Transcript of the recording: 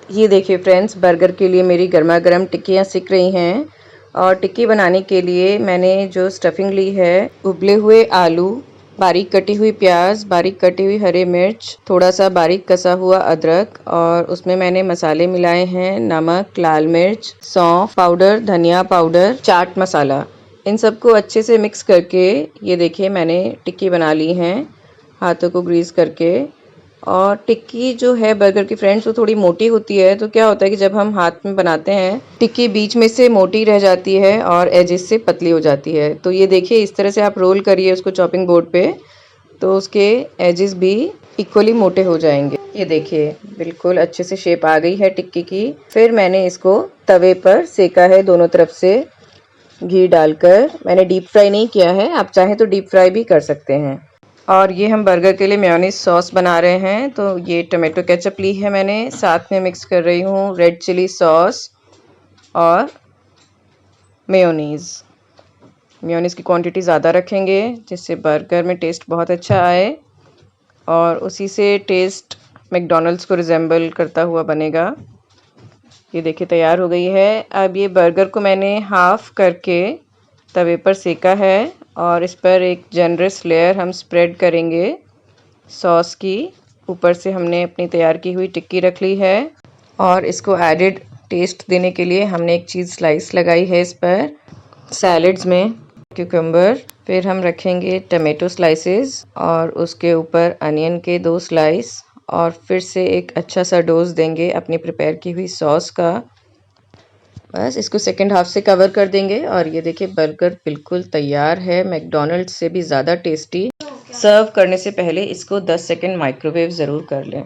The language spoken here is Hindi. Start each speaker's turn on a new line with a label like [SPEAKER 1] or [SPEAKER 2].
[SPEAKER 1] ये देखिए फ्रेंड्स, बर्गर के लिए मेरी गर्मा गर्म टिक्कियाँ सिक रही हैं। और टिक्की बनाने के लिए मैंने जो स्टफिंग ली है, उबले हुए आलू, बारीक कटी हुई प्याज, बारीक कटी हुई हरी मिर्च, थोड़ा सा बारीक कसा हुआ अदरक, और उसमें मैंने मसाले मिलाए हैं नमक, लाल मिर्च, सौंफ पाउडर, धनिया पाउडर, चाट मसाला। इन सबको अच्छे से मिक्स करके ये देखिए मैंने टिक्की बना ली हैं हाथों को ग्रीस करके। और टिक्की जो है बर्गर की फ्रेंड्स, वो थोड़ी मोटी होती है, तो क्या होता है कि जब हम हाथ में बनाते हैं टिक्की बीच में से मोटी रह जाती है और एजेस से पतली हो जाती है। तो ये देखिए इस तरह से आप रोल करिए उसको चॉपिंग बोर्ड पे, तो उसके एजेस भी इक्वली मोटे हो जाएंगे। ये देखिए बिल्कुल अच्छे से शेप आ गई है टिक्की की। फिर मैंने इसको तवे पर सेका है दोनों तरफ से घी डालकर। मैंने डीप फ्राई नहीं किया है, आप चाहें तो डीप फ्राई भी कर सकते हैं। और ये हम बर्गर के लिए मेयोनीज सॉस बना रहे हैं। तो ये टोमेटो केचप ली है मैंने, साथ में मिक्स कर रही हूँ रेड चिली सॉस और मेयोनीज़। मेयोनीज़ की क्वांटिटी ज़्यादा रखेंगे जिससे बर्गर में टेस्ट बहुत अच्छा आए और उसी से टेस्ट मैकडॉनल्ड्स को रिजेंबल करता हुआ बनेगा। ये देखिए तैयार हो गई है। अब ये बर्गर को मैंने हाफ करके तवे पर सेका है और इस पर एक जनरस लेयर हम स्प्रेड करेंगे सॉस की। ऊपर से हमने अपनी तैयार की हुई टिक्की रख ली है और इसको एडेड टेस्ट देने के लिए हमने एक चीज़ स्लाइस लगाई है इस पर। सैलेड्स में क्यूकम्बर, फिर हम रखेंगे टमेटो स्लाइसेस और उसके ऊपर अनियन के 2 स्लाइस, और फिर से एक अच्छा सा डोज देंगे अपनी प्रिपेयर की हुई सॉस का। बस इसको सेकंड हाफ से कवर कर देंगे और ये देखिए बर्गर बिल्कुल तैयार है, मैकडॉनल्ड्स से भी ज़्यादा टेस्टी। सर्व करने से पहले इसको 10 सेकंड माइक्रोवेव ज़रूर कर लें।